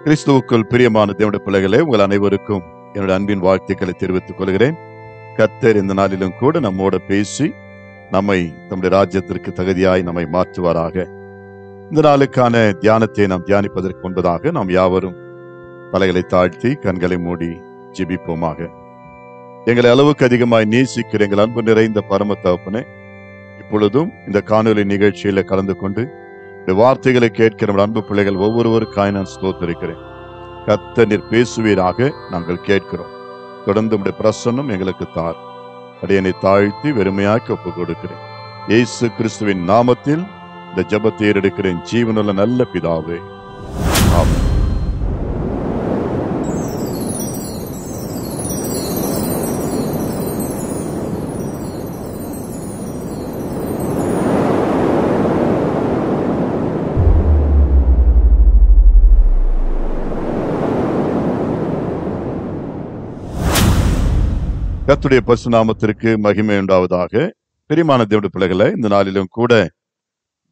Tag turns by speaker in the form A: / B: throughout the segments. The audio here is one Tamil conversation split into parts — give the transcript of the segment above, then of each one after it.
A: கிறிஸ்துவுக்குள் பிரியமான தேவனுடைய பிள்ளைகளே, உங்கள் அனைவருக்கும் என்னுடைய அன்பின் வாழ்த்துக்களை தெரிவித்துக் கொள்கிறேன். கர்த்தர் இந்த நாளிலும் கூட நம்மோட பேசி நம்மை நம்முடைய ராஜ்யத்திற்கு தகுதியாய் நம்மை மாற்றுவாராக. இந்த நாளுக்கான தியானத்தை நாம் தியானிப்பதற்கு முன்பதாக நாம் யாவரும் தலைகளை தாழ்த்தி கண்களை மூடி ஜெபிப்போமாக. எங்களை அளவுக்கு அதிகமாய் நேசிக்கிற எங்கள் அன்பு நிறைந்த பரம தகப்பனே, இப்பொழுதும் இந்த காணொலி நிகழ்ச்சியில கலந்து கொண்டு இந்த வார்த்தைகளை கேட்கிற நம்ம அன்பு பிள்ளைகள் ஒவ்வொருவருக்காய் நான் ஸ்தோத்திரிக்கிறேன். கர்த்தர் நீர் பேசுவீராக நாங்கள் கேட்கிறோம். தொடர்ந்து உம்முடைய பிரசன்னம் எங்களுக்கு தார். அடியனை தாழ்த்தி வெறுமையாக்கி ஒப்பு கொடுக்கிறேன். இயேசு கிறிஸ்துவின் நாமத்தில் இந்த ஜெபத்தை ஏறெடுக்கிறேன், ஜீவனுள்ள நல்ல பிதாவே, ஆமென். கர்த்தருடைய பரிசுத்த நாமத்திற்கு மகிமை உண்டாவதாக. பிரியமான தேவனுடைய பிள்ளைகளை, இந்த நாளிலும் கூட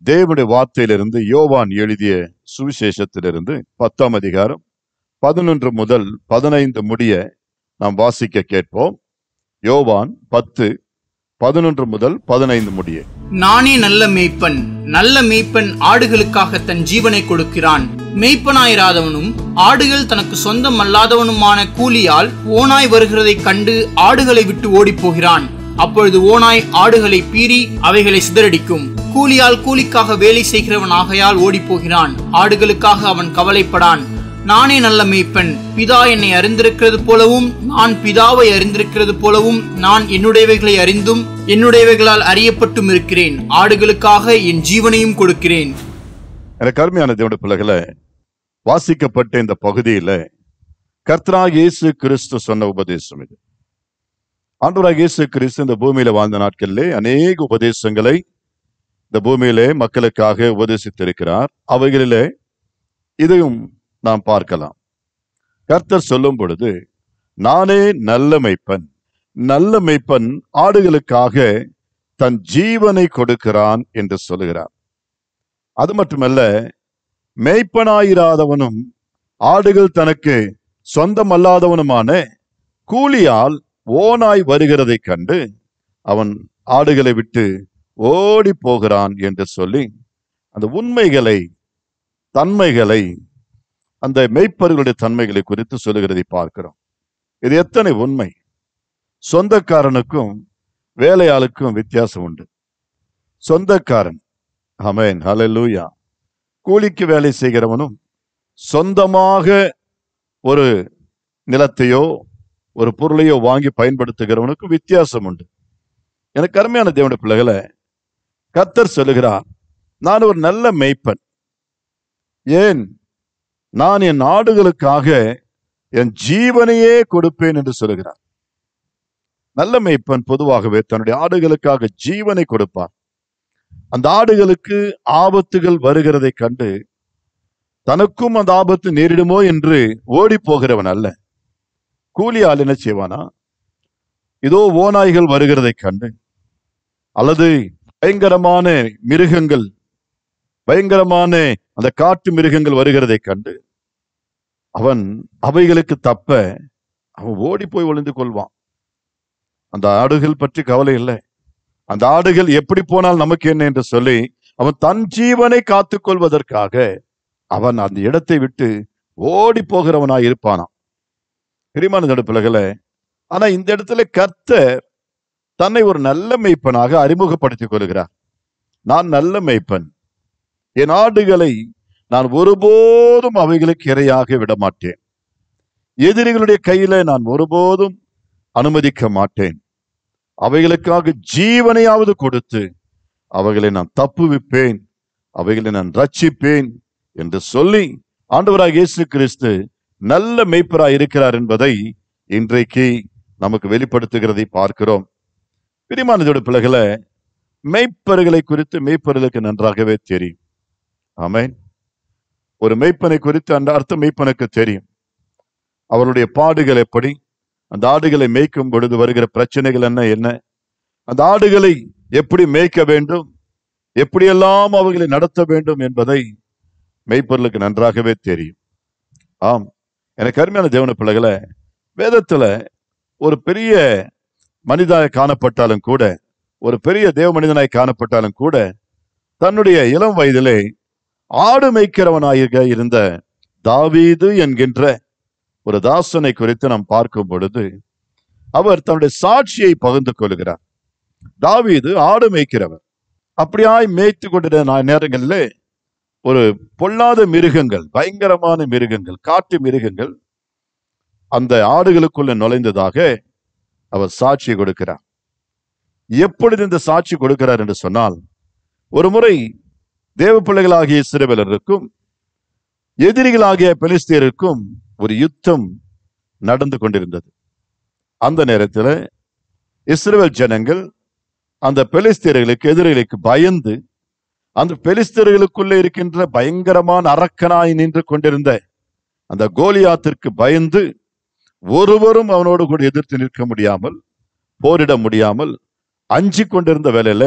A: தேவனுடைய வார்த்தையிலிருந்து யோவான் எழுதிய சுவிசேஷத்திலிருந்து 10ஆம் அதிகாரம் 11 முதல் 15 முடிய நாம் வாசிக்க கேட்போம். யோவான் 10:11 முதல் 15 முடிய.
B: நானே நல்ல மேய்ப்பன். நல்ல மேய்ப்பன் ஆடுகளுக்காக தன் ஜீவனை கொடுக்கிறான். மேய்ப்பனாயிராதவனும் ஆடுகள் தனக்கு சொந்தம் அல்லாதவனுமான கூலியால் ஓனாய் வருகிறதை கண்டு ஆடுகளை விட்டு ஓடி போகிறான். அப்பொழுது ஓனாய் ஆடுகளை பீறி அவைகளை சிதறடிக்கும். கூலியால் கூலிக்காக வேலை செய்கிறவன் ஆகையால் ஓடி போகிறான். ஆடுகளுக்காக அவன் கவலைப்படான். நானே நல்ல மேய்ப்பன். பிதா என்னை அறிந்திருக்கிறது போலவும் நான் பிதாவை அறிந்திருக்கிறது போலவும் நான் என்னுடையவைகளை அறிந்தும் என்னுடையவைகளால் அறியப்பட்டும் இருக்கிறேன். ஆடுகளுக்காக என் ஜீவனையும் கொடுக்கிறேன்.
A: எனக்கு அருமையான தேவனுடைய பிள்ளைகளை, வாசிக்கப்பட்ட இந்த பகுதியில கர்த்தராகிய இயேசு கிறிஸ்து சொன்ன உபதேசம் இது. ஆண்டவராகிய இயேசு கிறிஸ்து இந்த பூமியில வாழ்ந்த நாட்களிலே அநேக உபதேசங்களை இந்த பூமியிலே மக்களுக்காக உபதேசித்திருக்கிறார். அவைகளிலே இதையும் நாம் பார்க்கலாம். கர்த்தர் சொல்லும் பொழுது, நானே நல்ல மேய்ப்பன். நல்ல மேய்ப்பன் ஆடுகளுக்காக தன் ஜீவனை கொடுக்கிறான் என்று சொல்லுகிறார். அது மட்டுமல்ல, மேய்ப்பனாயிராதவனும் ஆடுகள் தனக்கு சொந்தமல்லாதவனுமான கூலியால் ஓனாய் வருகிறதை கண்டு அவன் ஆடுகளை விட்டு ஓடி போகிறான் என்று சொல்லி அந்த உண்மைகளை, தன்மைகளை, அந்த மேய்ப்பர்களுடைய தன்மைகளை குறித்து சொல்லுகிறதை பார்க்கிறோம். இது எத்தனை உண்மை! சொந்தக்காரனுக்கும் வேலையாளுக்கும் வித்தியாசம் உண்டு. சொந்தக்காரன், ஆமென், ஹல்லேலூயா, கூலிக்கு வேலை செய்கிறவனும் சொந்தமாக ஒரு நிலத்தையோ ஒரு பொருளையோ வாங்கி பயன்படுத்துகிறவனுக்கும் வித்தியாசம் உண்டு. எனக்கு அருமையான தேவனுடைய பிள்ளைகளை, கர்த்தர் சொல்லுகிறார், நான் ஒரு நல்ல மேய்ப்பன். ஏன்? நான் என் ஆடுகளுக்காக என் ஜீவனையே கொடுப்பேன் என்று சொல்லுகிறார். நல்ல மேய்ப்பன் பொதுவாகவே தன்னுடைய ஆடுகளுக்காக ஜீவனை கொடுப்பார். அந்த ஆடுகளுக்கு ஆபத்துகள் வருகிறதை கண்டு தனக்கும் அந்த ஆபத்து நேரிடுமோ என்று ஓடி போகிறவன் அல்ல. கூலி ஆள் என்ன செய்வானா, இதோ ஓநாய்கள் வருகிறதை கண்டு அல்லது பயங்கரமான மிருகங்கள், பயங்கரமான அந்த காட்டு மிருகங்கள் வருகிறதை கண்டு அவன் அவைகளுக்கு தப்ப அவன் ஓடி போய் ஒளிந்து கொள்வான். அந்த ஆடுகள் பற்றி கவலை இல்லை. அந்த ஆடுகள் எப்படி போனால் நமக்கு என்ன என்று சொல்லி அவன் தன் ஜீவனை காத்துக் கொள்வதற்காக அவன் அந்த இடத்தை விட்டு ஓடி போகிறவனாய் இருப்பானாம். பிரியமான பிள்ளைகளே, ஆனா இந்த இடத்துல கர்த்தர் தன்னை ஒரு நல்ல மேய்ப்பனாக அறிமுகப்படுத்திக் கொள்கிறார். நான் நல்ல மேய்ப்பன். என் ஆடுகளை நான் ஒருபோதும் அவைகளுக்கு இரையாக விட மாட்டேன். எதிரிகளுடைய கையில நான் ஒருபோதும் அனுமதிக்க மாட்டேன். அவைகளுக்காக ஜீவனையாவது கொடுத்து அவைகளை நான் தப்புவிப்பேன், அவைகளை நான் ரட்சிப்பேன் என்று சொல்லி ஆண்டவராகிய இயேசு கிறிஸ்து நல்ல மேய்ப்பராய் இருக்கிறார் என்பதை இன்றைக்கு நமக்கு வெளிப்படுத்துகிறதை பார்க்கிறோம். பிரியமான பிள்ளைகளை, மேய்ப்பர்களை குறித்து மேய்ப்பர்களுக்கு நன்றாகவே தெரியும். ஆமென். ஒரு மேய்ப்பனை குறித்து அந்த அர்த்தம் மேய்ப்பனுக்கு தெரியும். அவருடைய பாடுகள் எப்படி, அந்த ஆடுகளை மேய்க்கும் பொழுது வருகிற பிரச்சனைகள் என்ன, அந்த ஆடுகளை எப்படி மேய்க்க வேண்டும், எப்படியெல்லாம் அவர்களை நடத்த வேண்டும் என்பதை மேய்ப்பர்களுக்கு நன்றாகவே தெரியும். ஆம், எனக்கு அருமையான தேவன பிள்ளைகளை, வேதத்துல ஒரு பெரிய மனிதனாய் காணப்பட்டாலும் கூட, ஒரு பெரிய தேவ மனிதனாய் காணப்பட்டாலும் கூட, தன்னுடைய இளம் வயதிலே ஆடு மேய்க்கிறவனாக இருந்த தாவீது என்கின்ற ஒரு தாசனை குறித்து நாம் பார்க்கும் பொழுது, அவர் தன்னுடைய சாட்சியை பகிர்ந்து கொள்கிறார். தாவீது ஆடு மேய்க்கிறவர். அப்படியாய் மேய்த்து கொண்டிருந்த நேரங்களிலே ஒரு பொல்லாத மிருகங்கள், பயங்கரமான மிருகங்கள், காட்டு மிருகங்கள் அந்த ஆடுகளுக்குள்ள நுழைந்ததாக அவர் சாட்சி கொடுக்கிறார். எப்பொழுது இந்த சாட்சி கொடுக்கிறார் என்று சொன்னால், ஒரு முறை தேவ பிள்ளைகளாகிய இஸ்ரவேலருக்கும் எதிரிகளாகிய பெலிஸ்தியருக்கும் ஒரு யுத்தம் நடந்து கொண்டிருந்தது. அந்த நேரத்தில் இஸ்ரவேல் ஜனங்கள் அந்த பெலிஸ்தியர்களுக்கு எதிரிகளுக்கு பயந்து, அந்த பெலிஸ்தியர்களுக்குள்ளே இருக்கின்ற பயங்கரமான அரக்கனாய் நின்று கொண்டிருந்த அந்த கோலியாத்திற்கு பயந்து ஒருவரும் அவனோடு கூட எதிர்த்து நிற்க முடியாமல், போரிட முடியாமல் அஞ்சி கொண்டிருந்த வேளையில,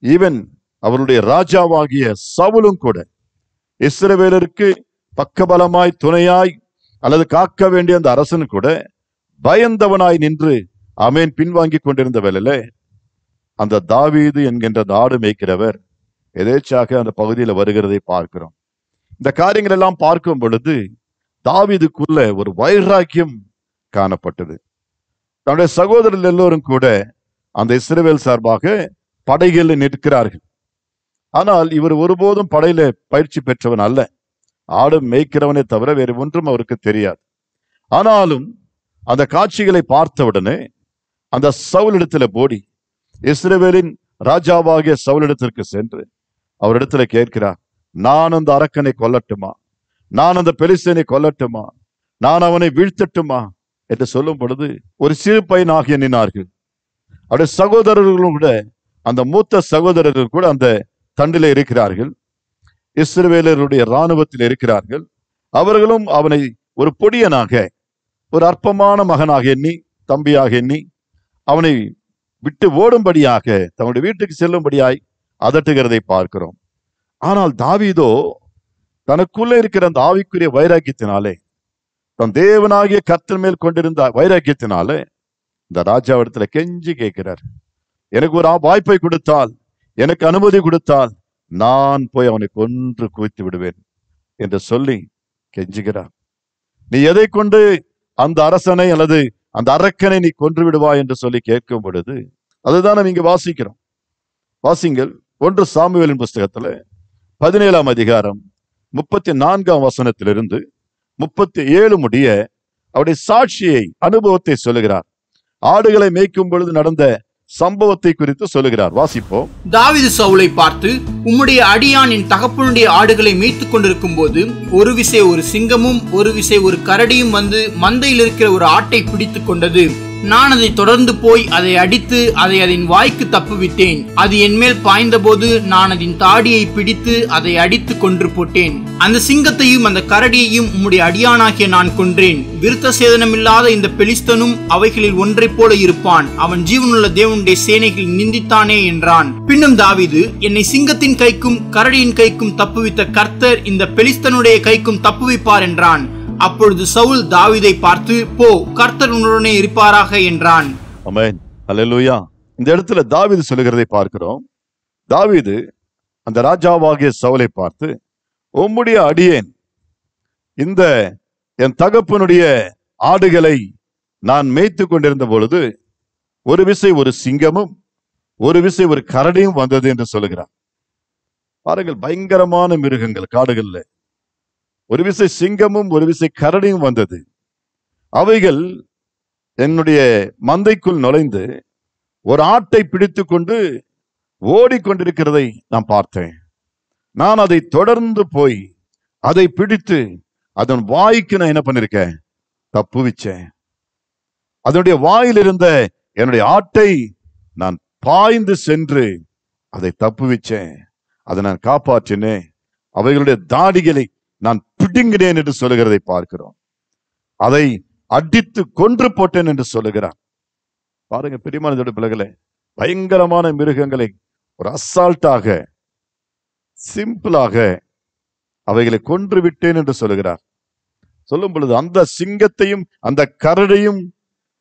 A: ஈவன் அவருடைய ராஜாவாகிய சவுலும் கூட இஸ்ரவேலருக்கு பக்கபலமாய் துணையாய் அல்லது காக்க வேண்டிய அந்த அரசன் கூட பயந்தவனாய் நின்று ஆமென் பின்வாங்கி கொண்டிருந்த வேளையில, அந்த தாவீது என்கின்ற ஆடு மேய்க்கிறவர் எதேச்சாக அந்த பகுதியில் வருகிறதை பார்க்கிறோம். இந்த காரியங்கள் எல்லாம் பார்க்கும் பொழுது தாவீதுக்குள்ள ஒரு வைராக்கியம் காணப்பட்டது. தன்னுடைய சகோதரர்கள் எல்லோரும் கூட அந்த இஸ்ரவேல் சார்பாக படைகளில் நிற்கிறார்கள். ஆனால் இவர் ஒருபோதும் படையில பயிற்சி பெற்றவன் அல்ல. ஆடு மேய்க்கிறவனே தவிர வேறு ஒன்றும் அவருக்கு தெரியாது. ஆனாலும் அந்த காட்சிகளை பார்த்தவுடனே அந்த சவுலிடத்துல போடி, இஸ்ரவேலின் ராஜாவாகிய சவுலிடத்திற்கு சென்று அவரிடத்துல கேட்கிறார், நான் அந்த அரக்கனை கொல்லட்டுமா, நான் அந்த பெலிஸ்தனை கொல்லட்டுமா, நான் அவனை வீழ்த்தட்டுமா என்று சொல்லும் பொழுது ஒரு சிறு பையனாகிய நின்னார்கள். அவருடைய சகோதரர்களும் கூட, அந்த மூத்த சகோதரர்கள் கூட அந்த தண்டில இருக்கிறார்கள். இஸ்ரவேலருடைய இராணுவத்தில் இருக்கிறார்கள். அவர்களும் அவனை ஒரு பொடியனாக, ஒரு அற்பமான மகனாக எண்ணி, தம்பியாக எண்ணி அவனை விட்டு ஓடும்படியாக, தன்னுடைய வீட்டுக்கு செல்லும்படியாய் அதட்டுகிறதை பார்க்கிறோம். ஆனால் தாவீதோ தனக்குள்ள இருக்கிற அந்த ஆவிக்குரிய வைராக்கியத்தினாலே, தன் தேவனாகிய கர்த்தர் மேல் கொண்டிருந்த வைராக்கியத்தினாலே இந்த ராஜாவிடத்துல கெஞ்சி கேட்கிறார், எனக்கு ஒரு வாய்ப்பை கொடுத்தால், எனக்கு அனுமதி கொடுத்தால் நான் போய் அவனை கொன்று குவித்து விடுவேன் என்று சொல்லி கெஞ்சுகிறார். நீ எதை கொண்டு அந்த அரசனை அல்லது அந்த அரக்கனை நீ கொன்று விடுவாய் என்று சொல்லி கேட்கும் பொழுது, அதுதான் நம்ம இங்க வாசிக்கிறோம். வாசிங்கள் 1 சாமுவேலின் புஸ்தகத்துல 17ஆம் அதிகாரம் 34ஆம் வசனத்திலிருந்து 37 முடிய அவருடைய சாட்சியை, அனுபவத்தை சொல்லுகிறார். ஆடுகளை மேய்க்கும் பொழுது நடந்த சம்பவத்தை குறித்து சொல்லுகிறார். வாசிப்போம்.
B: தாவீது சவுலை பார்த்து, உம்முடைய அடியான் என் தகப்பனுடைய ஆடுகளை மேய்த்துக் கொண்டிருக்கும் போது ஒரு விசை ஒரு சிங்கமும் ஒரு விசை ஒரு கரடியும் வந்து மந்தையில் இருக்கிற ஒரு ஆட்டை பிடித்துக் கொண்டது. நான் அதை தொடர்ந்து போய் அதை அடித்து அதை அதன் வாய்க்கு தப்புவித்தேன். அது என் மேல் பாய்ந்த போது நான் அதன் தாடியை பிடித்து அதை அடித்து கொன்று போட்டேன். அந்த சிங்கத்தையும் அந்த கரடியையும் உம்முடைய அடியானாகிய நான் கொன்றேன். விருத்த சேதனமில்லாத இந்த பெலிஸ்தனும் அவைகளில் ஒன்றை போல இருப்பான். அவன் ஜீவனுள்ள தேவனுடைய சேனைகள் நிந்தித்தானே என்றான். பின்னும் தாவீது, என்னை சிங்கத்தின் கைக்கும் கரடியின் கைக்கும் தப்புவித்த கர்த்தர் இந்த பெலிஸ்தனுடைய கைக்கும் தப்புவிப்பார் என்றான். அப்பொழுது சவுல் தாவீதை பார்த்து, போ, கர்த்தர் உன்னுடனே இருப்பாராக என்றான்.
A: ஆமென், அல்லேலூயா. இந்த இடத்துல தாவீது சொல்லுகிறதை பார்க்கிறோம். தாவீது அந்த ராஜாவாகிய சவுலை பார்த்து, உம்முடைய அடியேன் இந்த என் தகப்பனுடைய ஆடுகளை நான் மேய்த்து கொண்டிருந்த பொழுது ஒரு விசை ஒரு சிங்கமும் ஒரு விசை ஒரு கரடியும் வந்தது என்று சொல்லுகிறார். பாருங்கள், பயங்கரமான மிருகங்கள் காடுகள்ல ஒரு விசை சிங்கமும் ஒரு விசை கரடியும் வந்தது. அவைகள் என்னுடைய மந்தைக்குள் நுழைந்து ஒரு ஆட்டை பிடித்து கொண்டு ஓடிக்கொண்டிருக்கிறதை நான் பார்த்தேன். நான் அதை தொடர்ந்து போய் அதை பிடித்து அதன் வாய்க்கு நான் என்ன பண்ணிருக்கேன், தப்புவிச்சேன். அதனுடைய வாயில் இருந்த என்னுடைய ஆட்டை நான் பாய்ந்து சென்று அதை தப்புவிச்சேன். அதை நான் காப்பாற்றினேன். அவைகளுடைய தாடிகளை நான் பிடுங்கினேன் என்று சொல்லுகிறதை பார்க்கிறோம். அதை அடித்து கொன்று போட்டேன் என்று சொல்லுகிறார். பாருங்க பிரியமான பிள்ளைகளே, பயங்கரமான மிருகங்களை ஒரு அசால்ட்டாக, சிம்பிளாக அவைகளை கொன்று விட்டேன் என்று சொல்லுகிறார். சொல்லும் பொழுது அந்த சிங்கத்தையும் அந்த கரடையும்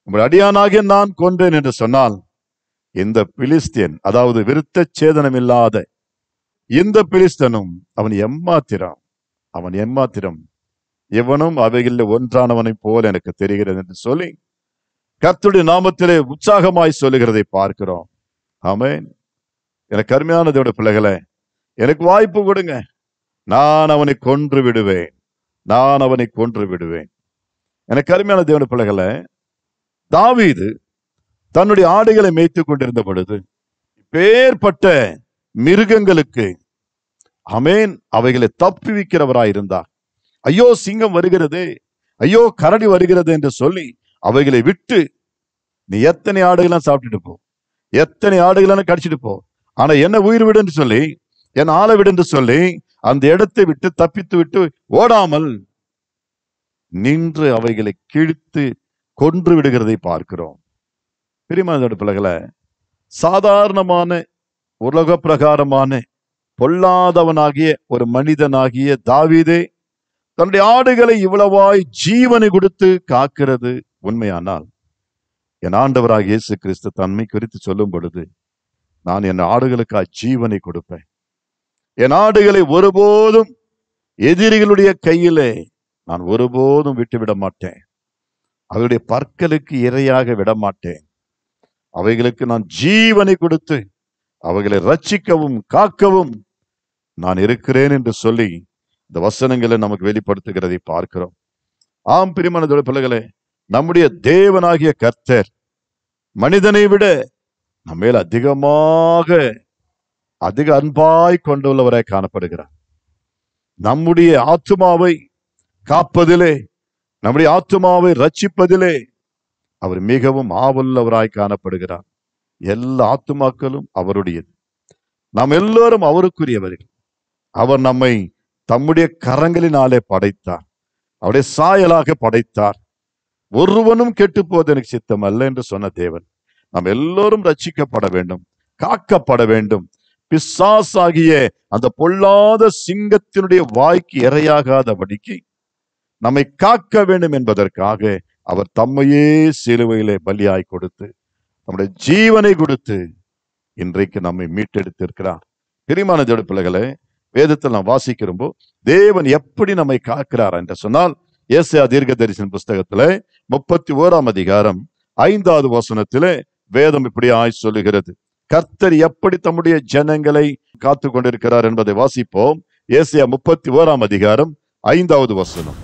A: உங்கள் அடியானாகிய நான் கொன்றேன் என்று சொன்னால், இந்த பிலிஸ்தியன், அதாவது விருத்த சேதனம் இல்லாத இந்த பிலிஸ்தனும் அவன் எம்மாத்திரம் எவனும் அவைகளில் ஒன்றானவனை போல எனக்கு தெரிகிறது என்று சொல்லி கர்த்தருடைய நாமத்திலே உற்சாகமாய் சொல்லுகிறதை பார்க்கிறோம். ஆமென். எனக்கு அருமையான தேவனுடைய பிள்ளைகளே, எனக்கு வாய்ப்பு கொடுங்க, நான் அவனை கொன்று விடுவேன். எனக்கு அருமையான தேவனுடைய பிள்ளைகளே, தாவீது தன்னுடைய ஆடுகளை மேய்த்துக் கொண்டிருந்த பொழுது பேர்பட்ட மிருகங்களுக்கு ஆமென் அவைகளை தப்புவிக்கிறவராயிருந்தார். ஐயோ சிங்கம் வருகிறது, ஐயோ கரடி வருகிறது என்று சொல்லி அவைகளை விட்டு, நீ எத்தனை ஆடுகளாம் சாப்பிட்டுட்டு போ, எத்தனை ஆடுகளாம் கடிச்சிட்டு போ, ஆனா என்ன உயிர் விடு என்று சொல்லி, என் ஆளை விடு என்று சொல்லி அந்த இடத்தை விட்டு தப்பித்து விட்டு ஓடாமல் நின்று அவைகளை கிழித்து கொன்று விடுகிறதை பார்க்கிறோம். பிரியமான பிள்ளைகளை, சாதாரணமான உலக பிரகாரமான பொல்லாதவனாகிய ஒரு மனிதனாகிய தாவீதே தன்னுடைய ஆடுகளை இவ்வளவாய் ஜீவனை கொடுத்து காக்கிறது உண்மையானால், என் ஆண்டவராகிய இயேசு கிறிஸ்து தன்மை குறித்து சொல்லும் பொழுது, நான் என் ஆடுகளுக்காக ஜீவனை கொடுப்பேன், என் ஆடுகளை ஒருபோதும் எதிரிகளுடைய கையிலே நான் ஒருபோதும் விட்டுவிட மாட்டேன், அவருடைய பற்களுக்கு இரையாக விட மாட்டேன், அவைகளுக்கு நான் ஜீவனை கொடுத்து அவைகளை ரட்சிக்கவும் காக்கவும் நான் இருக்கிறேன் என்று சொல்லி இந்த வசனங்களை நமக்கு வெளிப்படுத்துகிறதை பார்க்கிறோம். ஆம் பிரியமான பிள்ளைகளே, நம்முடைய தேவனாகிய கர்த்தர் மனிதனை விட நம்ம மேல் அதிக அன்பாய் கொண்டுள்ளவராய் காணப்படுகிறார். நம்முடைய ஆத்துமாவை காப்பதிலே, நம்முடைய ஆத்துமாவை ரட்சிப்பதிலே அவர் மிகவும் ஆவலுள்ளவராய் காணப்படுகிறார். எல்லா ஆத்துமாக்களும் அவருடையது, நாம் எல்லோரும் அவருக்குரியவர்கள். அவர் நம்மை தம்முடைய கரங்களினாலே படைத்தார், அவருடைய சாயலாக படைத்தார். ஒருவனும் கெட்டு போவது எனக்கு சித்தம் அல்ல என்று சொன்ன தேவன் நாம் எல்லோரும் ரட்சிக்கப்பட வேண்டும், காக்கப்பட வேண்டும். பிசாசாகிய அந்த பொல்லாத சிங்கத்தினுடைய வாய்க்கு இரையாகாதபடிக்கு நம்மை காக்க வேண்டும் என்பதற்காக அவர் தம்மையே சிலுவையிலே பலியாய் கொடுத்து நம்முடைய ஜீவனை கொடுத்து இன்றைக்கு நம்மை மீட்டெடுத்திருக்கிறார். பிரியமான தேவனுடைய பிள்ளைகளே, வேதத்தில் நாம் வாசிக்கிறோம் தேவன் எப்படி நம்மை காக்கிறார் என்று சொன்னால், ஏசாயா தீர்க்கதரிசன புஸ்தகத்திலே 31ஆம் அதிகாரம் 5வது வசனத்திலே வேதம் இப்படி சொல்லுகிறது. கர்த்தர் எப்படி தம்முடைய ஜனங்களை காத்து கொண்டிருக்கிறார் என்பதை வாசிப்போம். ஏசாயா 31ஆம் அதிகாரம் 5வது வசனம்.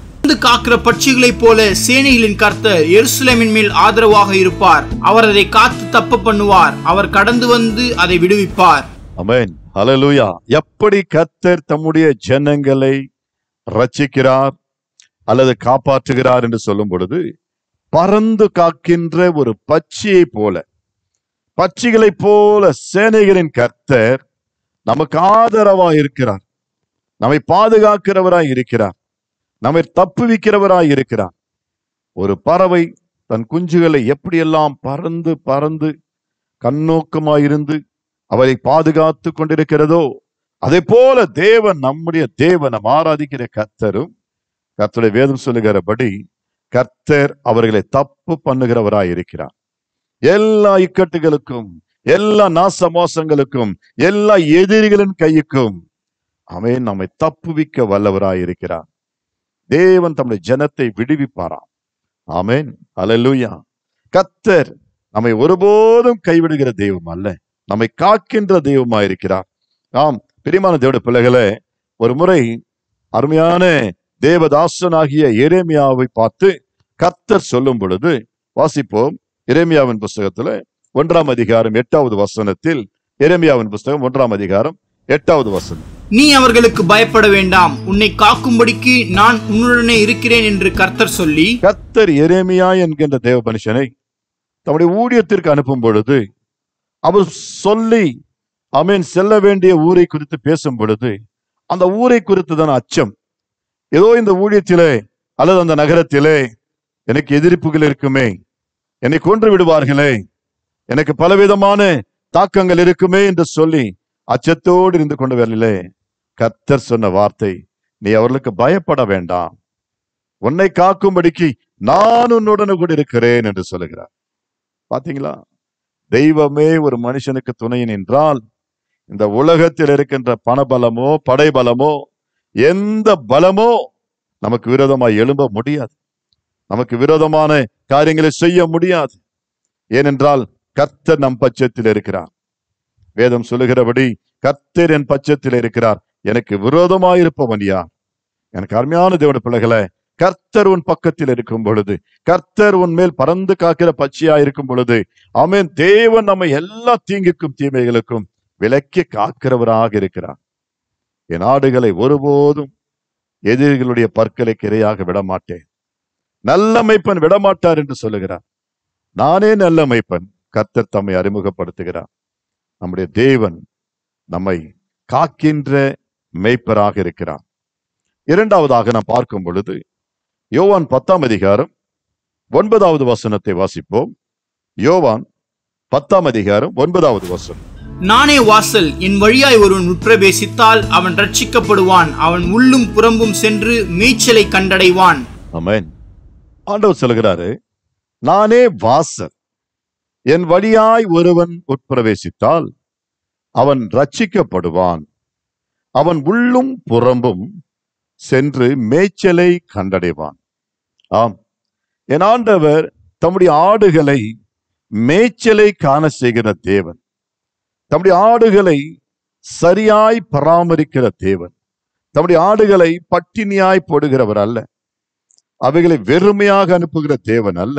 B: காக்கிற பட்சிகளைப் போல சேனைகளின் கர்த்தர் எருசலேமின் மேல் ஆதரவாக இருப்பார், அவர் அதை காத்து தப்ப பண்ணுவார், அவர் கடந்து வந்து அதை விடுவிப்பார்.
A: ஆமென், ஹல்லேலூயா. எப்படி கர்த்தர் தம்முடைய ஜனங்களை ரட்சிக்கிறார் அல்லது காப்பாற்றுகிறார் என்று சொல்லும் பொழுது, பறந்து காக்கின்ற ஒரு பட்சியை போல, பட்சிகளைப் போல சேனைகளின் கர்த்தர் நமக்கு ஆதரவாய் இருக்கிறார், நம்மை பாதுகாக்கிறவராய் இருக்கிறார், நம்மை தப்புவிக்கிறவராய் இருக்கிறார். ஒரு பறவை தன் குஞ்சுகளை எப்படியெல்லாம் பறந்து பறந்து கண்ணோக்கமாயிருந்து அவரை பாதுகாத்து கொண்டிருக்கிறதோ, அதே போல தேவன், நம்முடைய தேவன், நாம் ஆராதிக்கிற கர்த்தரும், கர்த்தருடைய வேதம் சொல்லுகிறபடி கர்த்தர் அவர்களை தப்பு பண்ணுகிறவராய் இருக்கிறார். எல்லா இக்கட்டுகளுக்கும், எல்லா நாச மோசங்களுக்கும், எல்லா எதிரிகளின் கையுக்கும் அவன் நம்மை தப்புவிக்க வல்லவராய் இருக்கிறார். தேவன் தம்முடைய ஜனத்தை விடுவிப்பாராம். ஆமென், ஹல்லேலூயா. கர்த்தர் நம்மை ஒருபோதும் கைவிடுகிற தெய்வம் அல்ல, நம்மை காக்கின்ற தெய்வமாய் இருக்கிறார். ஆம் பிரியமான தேவனுடைய பிள்ளைகளே, ஒரு முறை அருமையான தேவதாசனாகிய எரேமியாவை பார்த்து கர்த்தர் சொல்லும் பொழுது வாசிப்போம். எரேமியாவின் புஸ்தகத்துல 1ஆம் அதிகாரம் 8வது வசனத்தில், எரேமியாவின் புஸ்தகம் 1ஆம் அதிகாரம் 8வது வசனம்.
B: நீ அவர்களுக்கு பயப்பட வேண்டாம், உன்னை காக்கும்படிக்கு நான் உன்னுடனே இருக்கிறேன் என்று கர்த்தர் சொல்லி.
A: கர்த்தர் எரேமியா என்கின்ற தேவ மனுஷனை தம்முடைய ஊழியத்திற்கு அனுப்பும் பொழுது அவர் சொல்லி ஆமென் செல்ல வேண்டிய ஊரை குறித்து பேசும் பொழுது, அந்த ஊரை குறித்து தான் அச்சம். ஏதோ இந்த ஊழியத்திலே அல்லது அந்த நகரத்திலே எனக்கு எதிர்ப்புகள் இருக்குமே, என்னை கொன்று விடுவார்களே, எனக்கு பலவிதமான தாக்கங்கள் இருக்குமே என்று சொல்லி அச்சத்தோடு இருந்து கொண்டு வரலே. கர்த்தர் சொன்ன வார்த்தை, நீ அவர்களுக்கு பயப்பட வேண்டாம், உன்னை காக்கும்படிக்கு நான் உன்னுடன் கூட இருக்கிறேன் என்று சொல்லுகிறார். பாத்தீங்களா? தெய்வமே ஒரு மனுஷனுக்கு துணை நின்றால் இந்த உலகத்தில் இருக்கின்ற பணபலமோ படைபலமோ எந்த பலமோ நமக்கு விரோதமாய் எழும்ப முடியாது. நமக்கு விரோதமான காரியங்களை செய்ய முடியாது. ஏனென்றால் கர்த்தர் நம் பட்சத்தில் இருக்கிறார். வேதம் சொல்லுகிறபடி கர்த்தர் என் பட்சத்தில் இருக்கிறார், எனக்கு விரோதமாயிருப்பவன் யார்? எனக்கு அருமையான தேவனுடைய பிள்ளைகளே, கர்த்தர் உன் பக்கத்தில் இருக்கும் பொழுது, கர்த்தர் உன் மேல் பறந்து காக்கிற பட்சியா இருக்கும் பொழுது, ஆமென், தேவன் நம்மை எல்லா தீங்குக்கும் தீமைகளுக்கும் விலக்கி காக்கிறவராக இருக்கிறார். என் ஆடுகளை ஒருபோதும் எதிரிகளுடைய பற்களுக்கு இரையாக விடமாட்டேன். நல்ல மேய்ப்பன் விடமாட்டார் என்று சொல்லுகிறார். நானே நல்ல மேய்ப்பன். கர்த்தர் தம்மை அறிமுகப்படுத்துகிறார். நம்முடைய தேவன் நம்மை காக்கின்ற மேய்ப்பராக இருக்கிறார். இரண்டாவதாக நாம் பார்க்கும் பொழுது யோவான் 10ஆம் அதிகாரம் 9வது வசனத்தை வாசிப்போம். யோவான் 10ஆம் அதிகாரம் 9வது வசனம்.
B: நானே வாசல், என் வழியாய் ஒருவன் உட்பிரவேசித்தால் அவன் ரட்சிக்கப்படுவான், அவன் உள்ளும் புறம்பும் சென்று மேய்ச்சலை கண்டடைவான்.
A: ஆமென். ஆண்டவர் சொல்கிறாரு, நானே வாசல், என் வழியாய் ஒருவன் உட்பிரவேசித்தால் அவன் ரட்சிக்கப்படுவான், அவன் உள்ளும் புறம்பும் சென்று மேய்ச்சலை கண்டடைவான். ஆம், என் ஆண்டவர் தம்முடைய ஆடுகளை மேய்ச்சலை காண செய்கிற தேவன். தம்முடைய ஆடுகளை சரியாய் பராமரிக்கிற தேவன். தம்முடைய ஆடுகளை பட்டினியாய் போடுகிறவர் அல்ல. அவைகளை வெறுமையாக அனுப்புகிற தேவன் அல்ல.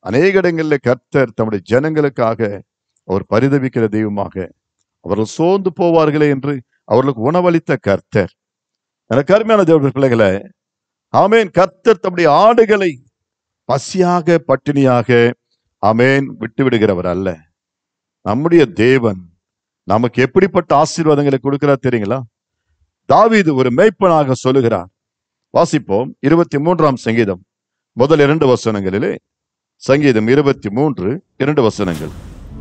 A: அநேக இடங்களில் கர்த்தர் தம்முடைய ஜனங்களுக்காக அவர் பரிதவிக்கிற தெய்வமாக, அவர்கள் சோர்ந்து போவார்களே என்று அவர்களுக்கு உணவளித்த கர்த்தர். எனக்கு அருமையான தேவனுடைய பிள்ளைகளை, ஆமேன், கர்த்தர் தம்முடைய ஆடுகளை பசியாக பட்டினியாக ஆமேன் விட்டு விடுகிறவர் அல்ல. நம்முடைய தேவன் நமக்கு எப்படிப்பட்ட ஆசீர்வாதங்களை கொடுக்கிறார் தெரியுங்களா? தாவீது ஒரு மேய்ப்பனாக சொல்லுகிறார். வாசிப்போம் 23ஆம் சங்கீதம் முதல் 2 வசனங்களிலே. சங்கீதம் 23 2 வசனங்கள்.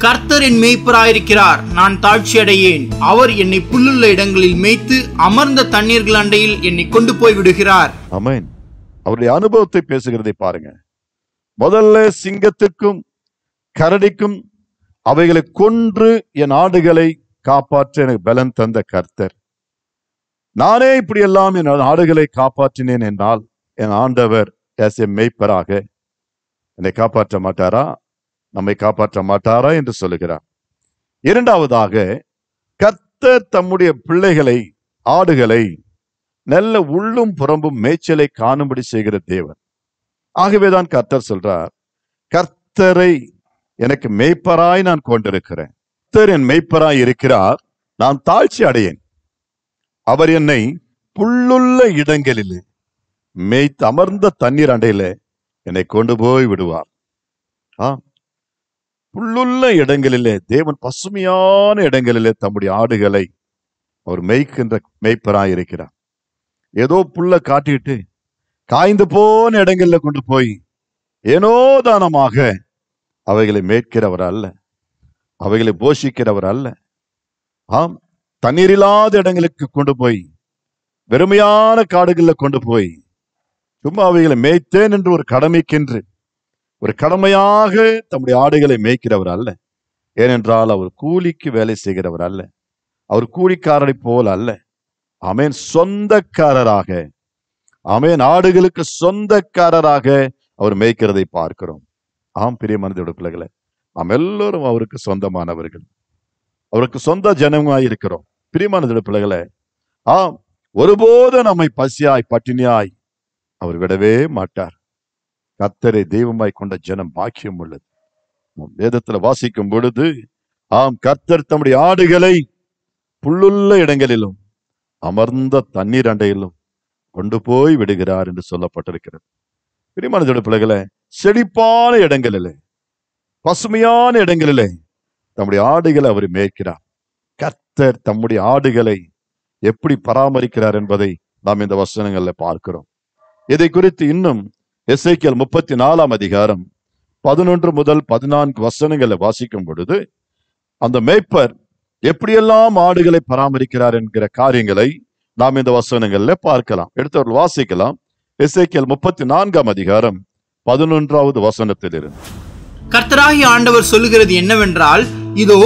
B: கர்த்தர் என் மேய்ப்பராயிருக்கிறார், நான் தாழ்ச்சி அடையேன். அவர் என்னை புல்லுள்ள இடங்களில் மேய்த்து அமர்ந்த தண்ணீர்கள் அண்டையில் என்னை கொண்டு போய் விடுகிறார்.
A: ஆமென். அவருடைய அனுபவத்தை பேசுகிறதை பாருங்க. முதல்ல சிங்கத்திற்கும் கரடிக்கும் அவைகளை கொன்று என் ஆடுகளை காப்பாற்ற எனக்கு பலன் தந்த கர்த்தர். நானே இப்படி எல்லாம் என் ஆடுகளை காப்பாற்றினேன் என்றால் என் ஆண்டவர் மேய்ப்பராக என்னை காப்பாற்ற மாட்டாரா? நம்மை காப்பாற்ற மாட்டாரா என்று சொல்லுகிறார். இரண்டாவதாக, கர்த்தர் தம்முடைய பிள்ளைகளை, ஆடுகளை நல்ல உள்ளும் புறம்பும் மேய்ச்சலை காணும்படி செய்கிற தேவன். ஆகவேதான் கர்த்தர் சொல்றார், கர்த்தரை எனக்கு மேய்ப்பராய் நான் கொண்டிருக்கிறேன். கர்த்தர் என் மேய்ப்பராய் இருக்கிறார், நான் தாழ்ச்சி அடையேன். அவர் என்னை புல்லுள்ள இடங்களிலே மேய்த்து அமர்ந்த தண்ணீர் அண்டையில என்னை கொண்டு போய் விடுவார். புல்லுள்ள இடங்களிலே, தேவன் பசுமையான இடங்களிலே தம்முடைய ஆடுகளை அவர் மேய்க்கின்ற மேய்ப்பராய் இருக்கிறார். ஏதோ புல்ல காட்டிட்டு காய்ந்து போன இடங்கள்ல கொண்டு போய் ஏனோ தானமாக அவைகளை மேய்க்கிறவர் அல்ல, அவைகளை போஷிக்கிறவர் அல்ல. ஆம், தண்ணீர் இல்லாத இடங்களுக்கு கொண்டு போய், வெறுமையான காடுகளில் கொண்டு போய் சும்மா அவைகளை மேய்த்தேன் என்று ஒரு கடமைக்கென்று, ஒரு கடமையாக தம்முடைய ஆடுகளை மேய்க்கிறவர் அல்ல. ஏனென்றால் அவர் கூலிக்கு வேலை செய்கிறவர் அல்ல, அவர் கூலிக்காரரை போல் அல்ல. ஆமேன், சொந்தக்காரராக, ஆமேன், ஆடுகளுக்கு சொந்தக்காரராக அவர் மேய்க்கிறதை பார்க்கிறோம். ஆம் பிரியமானதோட பிள்ளைகளை, நாம் எல்லோரும் அவருக்கு சொந்தமானவர்கள், அவருக்கு சொந்த ஜனமாய் இருக்கிறோம். பிரியமானதோட பிள்ளைகளை, ஆம், ஒருபோது நம்மை பசியாய் பட்டினியாய் அவர் விடவே மாட்டார். கர்த்தரை தெய்வமாய் கொண்ட ஜனம் பாக்கியம் உள்ளது. வேதத்துல வாசிக்கும் பொழுது, ஆம், கர்த்தர் தம்முடைய ஆடுகளை புல்லுள்ள இடங்களிலும் அமர்ந்த தண்ணீர் அண்டையிலும் கொண்டு போய் விடுகிறார் என்று சொல்லப்பட்டிருக்கிறது. பிரியமானதோட பிள்ளைகளை, செழிப்பான இடங்களிலே, பசுமையான இடங்களிலே தம்முடைய ஆடுகளை அவர் மேய்க்கிறார். கர்த்தர் தம்முடைய ஆடுகளை எப்படி பராமரிக்கிறார் என்பதை நாம் இந்த வசனங்கள்ல பார்க்கிறோம். இதை குறித்து இன்னும் எசேக்கியேல் 34ஆம் அதிகாரம் 11 முதல் 14 வசனங்களை வாசிக்கும் பொழுது அந்த மேய்ப்பர் எப்படியெல்லாம் ஆடுகளை பராமரிக்கிறார் என்கிற காரியங்களை நாம் இந்த வசனங்கள்ல பார்க்கலாம். எடுத்தவர்கள் வாசிக்கலாம். எசேக்கியேல் 34ஆம் அதிகாரம் 11வது வசனத்திலிருந்து.
B: கர்த்தராகிய ஆண்டவர் சொல்லுகிறது என்னவென்றால், இதோ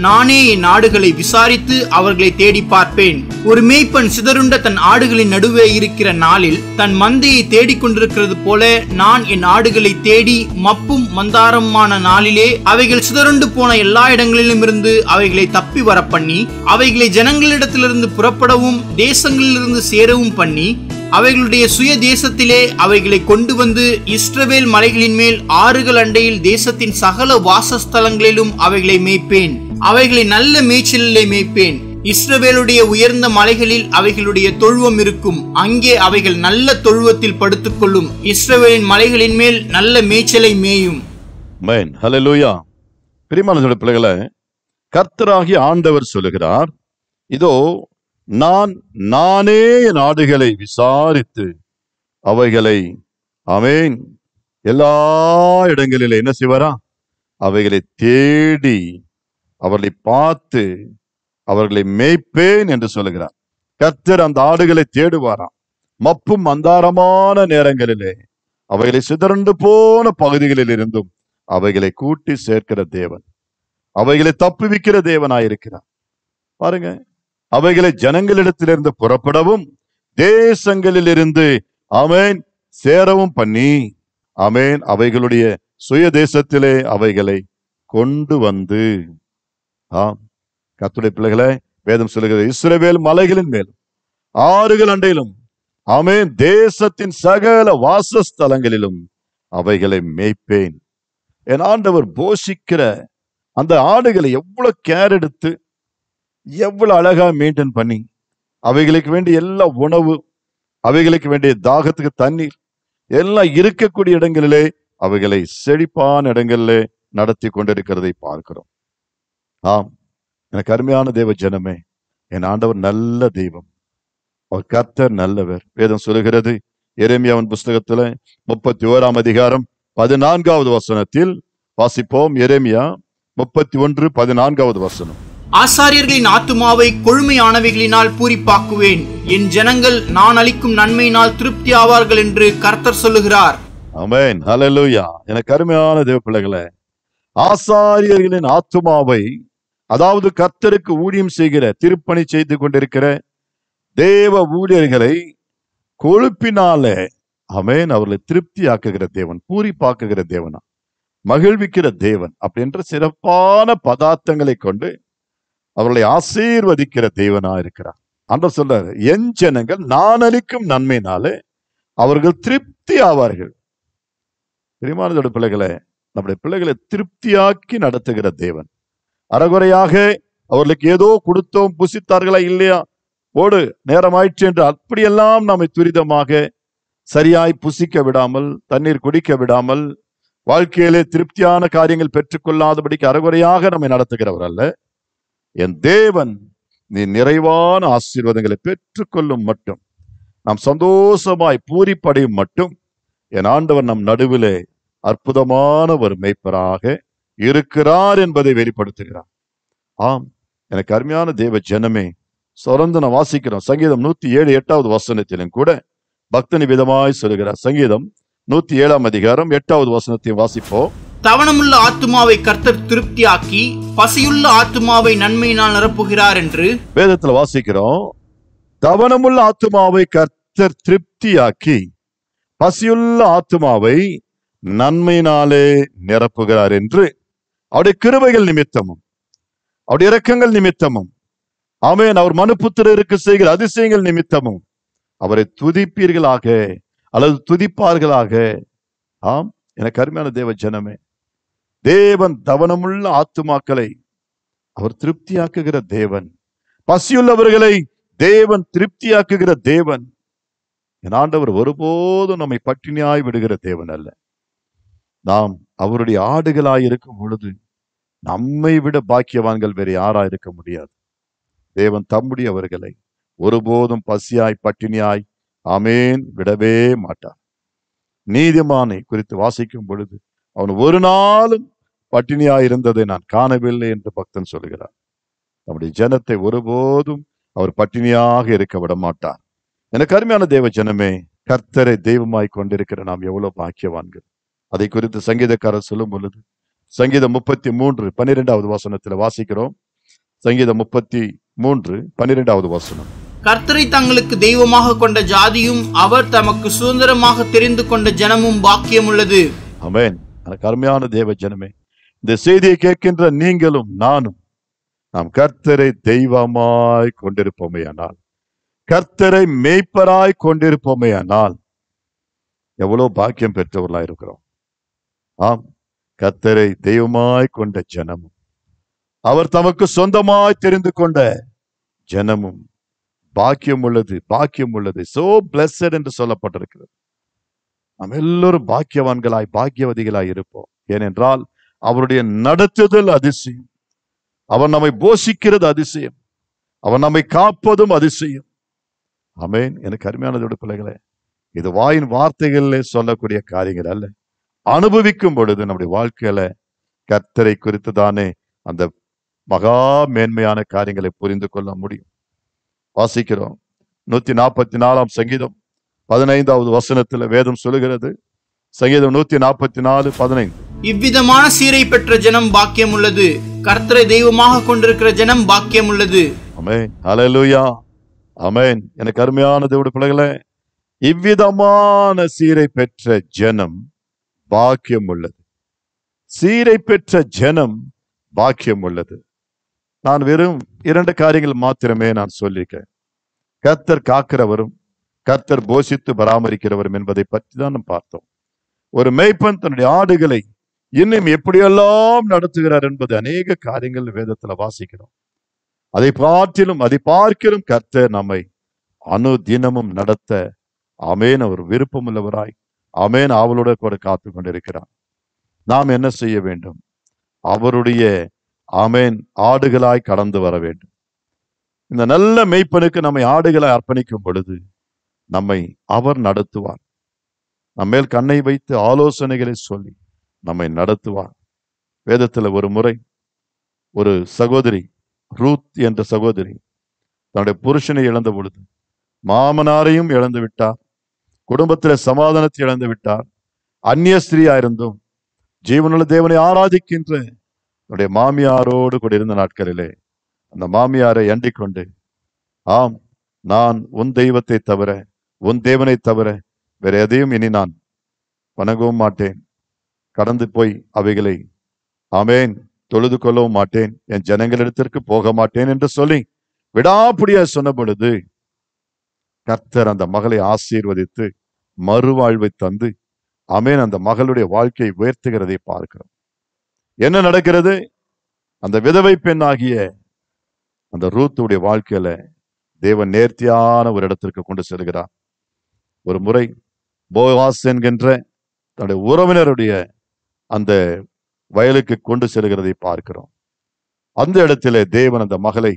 B: நானே என் ஆடுகளை விசாரித்து அவர்களை தேடி பார்ப்பேன். ஒரு மேய்ப்பன் சிதறுண்ட தன் ஆடுகளின் நடுவே இருக்கிற நாளில் தன் மந்தையை தேடிக்கொண்டிருக்கிறது போல நான் என் ஆடுகளை தேடி மப்பும் மந்தாரமான நாளிலே அவைகள் சிதறுண்டு போன எல்லா இடங்களிலும் இருந்து அவைகளை தப்பி வர பண்ணி, அவைகளை ஜனங்களிடத்திலிருந்து புறப்படவும் தேசங்களிலிருந்து சேரவும் பண்ணி, அவைகளுடைய சுய தேசத்திலே அவைகளை கொண்டு வந்து இஸ்ரவேல் மலைகளின் மேல் ஆறுகள் அண்டையில் தேசத்தின் சகல வாசஸ்தலங்களிலும் அவைகளை மேய்ப்பேன். அவைகளை நல்ல மேய்ச்சலிலே மேய்ப்பேன். இஸ்ரவேலுடைய உயர்ந்த மலைகளில் அவைகளுடைய தொழுவம் இருக்கும். அங்கே அவைகள் நல்ல தொழுவத்தில் படுத்துக்கொள்ளும். இஸ்ரவேலின் மலைகளின் மேல் நல்ல மேய்ச்சலை மேயும்.
A: ஆமென். ஹல்லேலூயா. பிரியமான பிள்ளைகளே, கர்த்தராகிய ஆண்டவர் சொல்லுகிறார், இதோ நானே என் ஆடுகளை விசாரித்து அவைகளை ஆமென் எல்லா இடங்களிலே என்ன செய்வாரா? அவைகளை தேடி அவர்களை பார்த்து அவர்களை மேய்ப்பேன் என்று சொல்லுகிறார். கர்த்தர் அந்த ஆடுகளை தேடுவாராம். மப்பும் அந்தாரமான நேரங்களிலே அவைகளை சிதறண்டு போன பகுதிகளில் இருந்தும் அவைகளை கூட்டி சேர்க்கிற தேவன், அவைகளை தப்புவிக்கிற தேவனாயிருக்கிறார். பாருங்க, அவைகளை ஜனங்களிடத்திலிருந்து புறப்படவும் தேசங்களில் இருந்து ஆமென் சேரவும் பண்ணி, ஆமென் அவைகளுடைய சுய தேசத்திலே அவைகளை கொண்டு வந்து, கர்த்தருடைய பிள்ளைகளே, வேதம் சொல்லுகிறது, இஸ்ரவேல் மலைகளின் மேலும் ஆறுகள் அண்டையிலும் ஆமென் தேசத்தின் சகல வாசஸ்தலங்களிலும் அவைகளை மேய்ப்பேன். என் ஆண்டவர் போஷிக்கிற அந்த ஆடுகளை எவ்வளவு கேர் எடுத்து எவ்வளவு அழகா மெயின்டைன் பண்ணி, அவைகளுக்கு வேண்டிய எல்லா உணவு, அவைகளுக்கு வேண்டிய தாகத்துக்கு தண்ணீர் எல்லாம் இருக்கக்கூடிய இடங்களிலே அவைகளை செழிப்பான இடங்களிலே நடத்தி கொண்டிருக்கிறதை பார்க்கிறோம். ஆம், எனக்கு அருமையான தேவ ஜனமே, என் ஆண்டவர் நல்ல தெய்வம், அவர் கர்த்தர் நல்லவர். வேதம் சொல்லுகிறது, எரேமியாவின் புஸ்தகத்துல 31ஆம் அதிகாரம் 14வது வசனத்தில் வாசிப்போம். எரேமியா 31:14வது வசனம்.
B: ஆசாரியர்களின் ஆத்துமாவை கொழுமையானவைகளினால் பூரிப்பாக்குவேன். என் ஜனங்கள் நான் அளிக்கும் நன்மையினால் திருப்தி ஆவார்கள் என்று கர்த்தர் சொல்லுகிறார்.
A: ஆமென். ஹல்லேலூயா. எனக்கு அருமையான தேவ பிள்ளைகளே, ஆசாரியர்களின் ஆத்துமாவை, அதாவது கர்த்தருக்கு ஊழியம் செய்கிற, திருப்பணி செய்து கொண்டிருக்கிற தேவ ஊழியர்களை கொழுப்பினாலே ஆமென் அவர்களை திருப்தி ஆக்குகிற தேவன், பூரிப்பாக்குகிற தேவனா, மகிழ்விக்கிற தேவன் அப்படின்ற சிறப்பான பதார்த்தங்களை கொண்டு அவர்களை ஆசீர்வதிக்கிற தேவனா இருக்கிறார். ஆண்டவர் சொல்றாரு, என் ஜனங்கள் நான் அளிக்கும் நன்மையினாலே அவர்கள் திருப்தி ஆவார்கள். பிரியமானதோட பிள்ளைகளை, நம்முடைய பிள்ளைகளை திருப்தியாக்கி நடத்துகிற தேவன். அறகுறையாக அவர்களுக்கு ஏதோ கொடுத்தோம், புசித்தார்களா இல்லையா, ஓடு நேரம் ஆயிற்று என்று அப்படியெல்லாம் நம்மை துரிதமாக சரியாய் புசிக்க விடாமல், தண்ணீர் குடிக்க விடாமல், வாழ்க்கையிலே திருப்தியான காரியங்கள் பெற்றுக்கொள்ளாதபடிக்கு அறகுறையாக நம்மை நடத்துகிறவர் அல்ல. என் தேவன் நீ நிறைவான ஆசீர்வாதங்களை பெற்றுக்கொள்ளும் மட்டும், நாம் சந்தோஷமாய் பூரிப்படையும் மட்டும் என் ஆண்டவர் நம் நடுவிலே அற்புதமான ஒரு மேய்ப்பராக இருக்கிறார் என்பதை வெளிப்படுத்துகிறார். ஆம், எனக்கு அருமையான தேவ ஜனமே, தொடர்ந்து நான் வாசிக்கிறோம். சங்கீதம் 107:8வது வசனத்திலும் கூட பக்தனி விதமாய் சொல்லுகிறார். சங்கீதம் 107ஆம் அதிகாரம் 8வது வசனத்தையும் வாசிப்போம்.
B: தவணமுள்ள ஆத்துமாவை கர்த்தர் திருப்தியாக்கி பசியுள்ள ஆத்துமாவை நன்மையினால் நிரப்புகிறார் என்று
A: வேதத்துல வாசிக்கிறோம். தவணமுள்ள ஆத்துமாவை கர்த்தர் திருப்தியாக்கி பசியுள்ள ஆத்துமாவை நன்மையினாலே நிரப்புகிறார் என்று அவருடைய கிருபைகள் நிமித்தமும் அவருடைய இரக்கங்கள் நிமித்தமும் ஆமென் அவர் மனுபுத்திரருக்கு செய்கிற அதிசயங்கள் நிமித்தமும் அவரை துதிப்பீர்களாக அல்லது துதிப்பார்களாக. ஆம், எனக்கு அருமையான தேவ ஜனமே, தேவன் தவணமுள்ள ஆத்துமாக்களை அவர் திருப்தியாக்குகிற தேவன், பசியுள்ளவர்களை தேவன் திருப்தியாக்குகிற தேவன். என் ஆண்டவர் ஒருபோதும் நம்மை பட்டினியாய் விடுகிற தேவன் அல்ல. நாம் அவருடைய ஆடுகளாய் இருக்கும் பொழுது நம்மை விட பாக்கியவான்கள் வேறு யாராய் இருக்க முடியாது. தேவன் தம்முடையவர்களை ஒருபோதும் பசியாய் பட்டினியாய் ஆமேன் விடவே மாட்டார். நீதிமானை குறித்து வாசிக்கும் பொழுது அவன் ஒரு நாளும் பட்டினியாய் இருந்ததை நான் காணவில்லை என்று பக்தன் சொல்கிறார். நம்முடைய ஜனத்தை ஒருபோதும் அவர் பட்டினியாக இருக்க விட மாட்டார். எனக்கு அருமையான தேவ ஜனமே, கர்த்தரை தெய்வமாய் கொண்டிருக்கிற நாம் எவ்வளவு பாக்கியவான்கள். அதை குறித்து சங்கீதக்காரர் சொல்லும் பொழுது சங்கீதம் 33:12 வசனத்துல வாசிக்கிறோம். சங்கீதம் 33:12 வசனம்.
B: கர்த்தரை தங்களுக்கு தெய்வமாக கொண்ட ஜாதியும் அவர் தமக்கு சுதந்திரமாக தெரிந்து கொண்ட ஜனமும் பாக்கியம் உள்ளது.
A: ஆமென். அருமையான தேவ ஜனமே, இந்த செய்தியை கேட்கின்ற நீங்களும் நானும் நாம் கர்த்தரை தெய்வமாய் கொண்டிருப்போமேயானால், கர்த்தரை மேய்ப்பராய் கொண்டிருப்போமேயானால் எவ்வளவு பாக்கியம் பெற்றவர்களாய் இருக்கிறோம். ஆம், கர்த்தரை தெய்வமாய் கொண்ட ஜனமும் அவர் தமக்கு சொந்தமாய் தெரிந்து கொண்ட ஜனமும் பாக்கியம் உள்ளது, பாக்கியம் உள்ளது. சோ பிளஸட் என்று சொல்லப்பட்டிருக்கிறது. நாம் எல்லோரும் பாக்கியவான்களாய் பாக்கியவதிகளாய் இருப்போம். ஏனென்றால் அவருடைய நடத்துதல் அதிசயம், அவர் நம்மை போஷிக்கிறது அதிசயம், அவர் நம்மை காப்பதும் அதிசயம். ஆமென். எனக்கு அருமையானதோட பிள்ளைகளே, இது வாயின் வார்த்தைகளிலே சொல்லக்கூடிய காரியங்கள் அல்ல. அனுபவிக்கும் பொழுது நம்முடைய வாழ்க்கையில கர்த்தரை குறித்து தானே அந்த மகா மேன்மையான காரியங்களை புரிந்து கொள்ள முடியும். வாசிக்கிறோம் 144 சங்கீதம் 15 வசனத்துல வேதம் சொல்லுகிறது. சங்கீதம் 144:15.
B: இவ்விதமான சீரை பெற்ற ஜனம் பாக்கியம் உள்ளது, கர்த்தரை தெய்வமாக கொண்டிருக்கிற ஜனம் பாக்கியம் உள்ளது.
A: ஆமென். ஹல்லேலூயா. ஆமென். எனக்கு அருமையான தேவனுடைய பிள்ளைகளே, இவ்விதமான சீரை பெற்ற ஜனம் பாக்கியம் உள்ளது. சீரை பெற்ற ஜனம் பாக்கியம் உள்ளது. நான் வெறும் 2 காரியங்கள் மாத்திரமே நான் சொல்லியிருக்கேன். கர்த்தர் காக்கிறவரும் கர்த்தர் போஷித்து பராமரிக்கிறவரும் என்பதை பற்றி தான் நாம் பார்த்தோம். ஒரு மேய்ப்பன் தன்னுடைய ஆடுகளை இன்னும் எப்படியெல்லாம் நடத்துகிறார் என்பது அநேக காரியங்கள் வேதத்துல வாசிக்கிறோம். அதை பார்க்கிலும் கர்த்தர் நம்மை அனுதினமும் நடத்த ஆமென் அவர் விருப்பம் உள்ளவராய் ஆமென் அவளோட கூட காத்து கொண்டிருக்கிறார். நாம் என்ன செய்ய வேண்டும்? அவருடைய ஆமென் ஆடுகளாய் கடந்து வர வேண்டும். இந்த நல்ல மேய்ப்பனுக்கு நம்மை ஆடுகளாய் அர்ப்பணிக்கும் பொழுது நம்மை அவர் நடத்துவார். நம்மேல் கண்ணை வைத்து ஆலோசனைகளை சொல்லி நம்மை நடத்துவார். வேதத்துல ஒரு முறை ஒரு சகோதரி, ரூத் என்ற சகோதரி, தன்னுடைய புருஷனை இழந்த பொழுது மாமனாரையும் இழந்து விட்டார், குடும்பத்தில சமாதானத்தை இழந்து விட்டார். அந்நிய ஸ்திரீயா இருந்தும் ஜீவனுள்ள தேவனை ஆராதிக்கின்ற தன்னுடைய மாமியாரோடு கூட இருந்த நாட்களிலே அந்த மாமியாரை எண்டிக் கொண்டு, ஆம், நான் உன் தெய்வத்தை தவிர உன் தேவனை தவிர வேற எதையும் இனி நான் வணங்கவும் மாட்டேன், கடந்து போய் அவைகளை ஆமென் தொழுது கொள்ளவும் மாட்டேன், என் ஜனங்களிடத்திற்கு போக மாட்டேன் என்று சொல்லி விடாப்பிடியா சொன்ன பொழுது கர்த்தர் அந்த மகளை ஆசீர்வதித்து மறுவாழ்வை தந்து ஆமென் அந்த மகளுடைய வாழ்க்கையை உயர்த்துகிறதை பார்க்கிறோம். என்ன நடக்கிறது? அந்த விதவை பெண்ணாகிய அந்த ரூத்துடைய வாழ்க்கையில தேவன் நேர்த்தியான ஒரு இடத்திற்கு கொண்டு செல்கிறார். ஒரு முறை போவாஸ் என்கின்ற தன்னுடைய உறவினருடைய அந்த வயலுக்கு கொண்டு செல்கிறதை பார்க்கிறோம். அந்த இடத்திலே தேவன் அந்த மகளை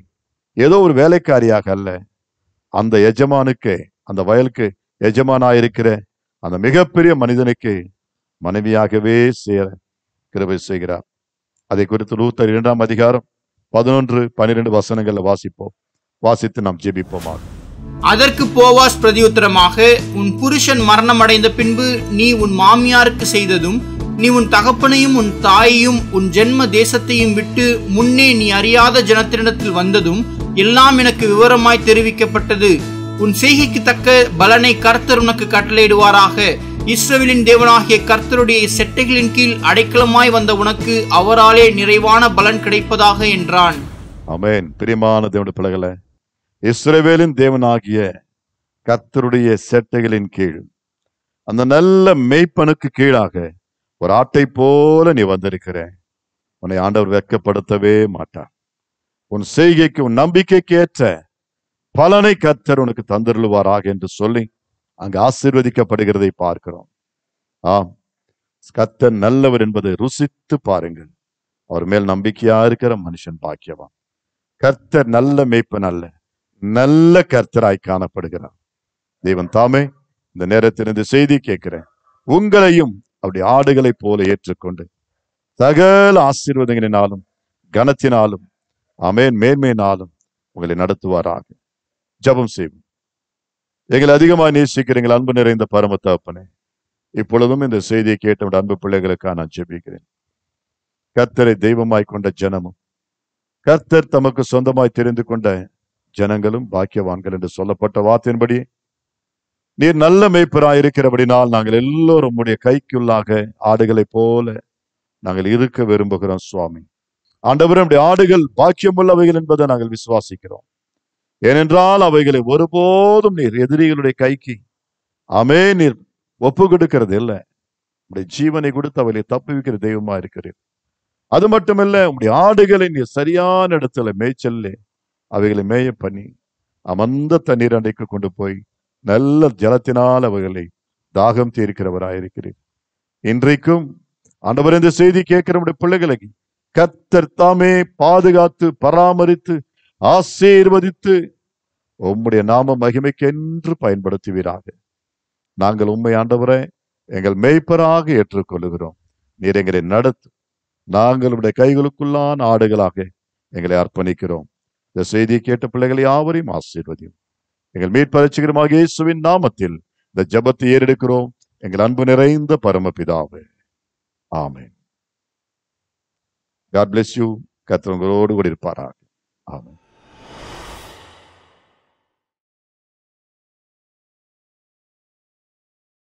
A: ஏதோ ஒரு வேலைக்காரியாக அல்ல, அந்த எஜமானுக்கு, அந்த வயலுக்கு எஜமானாயிருக்கிற அந்த மிகப்பெரிய மனிதனுக்கு மனைவியாகவே சேர கிருபை செய்கிறார். அதை குறித்து ரூத்தர் 2ஆம் அதிகாரம் 11-12 வசனங்கள்ல வாசித்து நாம் ஜெபிப்போமாக.
B: அதற்கு போவாஸ் பிரதியுத்தரமாக, உன் புருஷன் மரணம் அடைந்த பின்பு நீ உன் மாமியாருக்கு செய்ததும், நீ உன் தகப்பனையும் உன் தாயையும் உன் ஜென்ம தேசத்தையும் விட்டு முன்னே நீ அறியாத ஜனத்தினிடத்தில் வந்ததும் எல்லாம் எனக்கு விவரமாய் தெரிவிக்கப்பட்டது. உன் செய்கைக்கு தக்க பலனை கர்த்தர் உனக்கு கட்டளையிடுவாராக. இஸ்ரவேலின் தேவனாகிய கர்த்தருடைய செட்டைகளின் கீழ் அடைக்கலமாய் வந்த உனக்கு அவராலே நிறைவான பலன் கிடைப்பதாக என்றான்.
A: ஆமென். பிரியமான தேவனுடைய பிள்ளைகளே, இஸ்ரவேலின் தேவனாகிய கர்த்தருடைய செட்டைகளின் கீழ், அந்த நல்ல மேய்ப்பனுக்கு கீழாக ஒரு ஆட்டை போல நீ வந்திருக்கிற. உன்னை ஆண்டவர் வெட்கப்படுத்தவே மாட்டார். உன் செய்கைக்கு உன் நம்பிக்கைக்கு ஏற்ற பலனை கர்த்தர் உனக்கு தந்தருளுவாராக என்று சொல்லி அங்கு ஆசீர்வதிக்கப்படுகிறதை பார்க்கிறோம். ஆம், கர்த்தர் நல்லவர் என்பதை ருசித்து பாருங்கள். அவர் மேல் நம்பிக்கையா இருக்கிற மனுஷன் பாக்கியவான். கர்த்தர் நல்ல மேய்ப்பன் அல்ல, நல்ல கர்த்தராய் காணப்படுகிறார். தேவன் தாமே இந்த நேரத்தில் இந்த செய்தி கேட்கிறேன், உங்களையும் அவருடைய ஆடுகளை போல ஏற்றுக்கொண்டு சகல ஆசீர்வாதங்களினாலும் கனத்தினாலும் ஆமென் மேன்மையினாலும் உங்களை நடத்துவாராக. ஜெபம் செய்வோம். எங்களை அதிகமாக நேசிக்கிற எங்கள் அன்பு நிறைந்த பரம தகப்பனே, இப்பொழுதும் இந்த செய்தியை கேட்ட உம்முடைய அன்பு பிள்ளைகளுக்காக நான் ஜெபிக்கிறேன். கர்த்தரை தெய்வமாய் கொண்ட ஜனமும், கர்த்தர் தமக்கு சொந்தமாய் தெரிந்து கொண்ட ஜனங்களும் பாக்கியவான்கள் என்று சொல்லப்பட்ட வார்த்தையின்படி நீர் நல்ல மேய்ப்பராய் இருக்கிறபடினால் நாங்கள் எல்லோரும் உம்முடைய கைக்குள்ளாக ஆடுகளைப் போல நாங்கள் இருக்க விரும்புகிறோம் சுவாமி. ஆண்டவரே, நம்முடைய ஆடுகள் பாக்கியமுள்ளவைகள் என்பதை நாங்கள் விசுவாசிக்கிறோம். ஏனென்றால் அவைகளை ஒருபோதும் நீர் எதிரிகளுடைய கைக்கு நீர் ஒப்பு கொடுக்கிறது இல்லை. உடைய ஜீவனை கொடுத்து அவைகளை தப்புவிக்கிற தெய்வமா இருக்கிறீர். அது மட்டுமல்ல, உடைய ஆடுகளை நீர் சரியான இடத்துல மேய்ச்சல்லே அவைகளை மேய பண்ணி அமர்ந்த தண்ணீர் அண்டைக்கு கொண்டு போய் நல்ல ஜலத்தினால் அவைகளை தாகம் தீர்க்கிறவராயிருக்கிறீர். இன்றைக்கும் ஆண்டவர் இந்த செய்தி கேட்கிற நம்முடைய பிள்ளைகளை கர்த்தர் தாமே பாதுகாத்து பராமரித்து ஆசீர்வதித்து உம்முடைய நாம மகிமைக்கென்று பயன்படுத்துவீராக. நாங்கள் உம்மை ஆண்டவரை எங்கள் மேய்ப்பராக ஏற்றுக்கொள்ளுகிறோம். நீர் எங்களை நடத்து. நாங்கள் உடைய கைகளுக்குள்ளான ஆடுகளாக எங்களை அர்ப்பணிக்கிறோம். இந்த செய்தியை கேட்ட பிள்ளைகளை யாவரையும் ஆசீர்வதியும். எங்கள் மீட்பரட்சிகரமாக இயேசுவின் நாமத்தில் இந்த ஜெபத்தை ஏறெடுக்கிறோம் எங்கள் அன்பு நிறைந்த பரமபிதாவே, ஆமென். God bless you. கர்த்தர் உங்களோடு கூட இருப்பாராக. ஆமென்.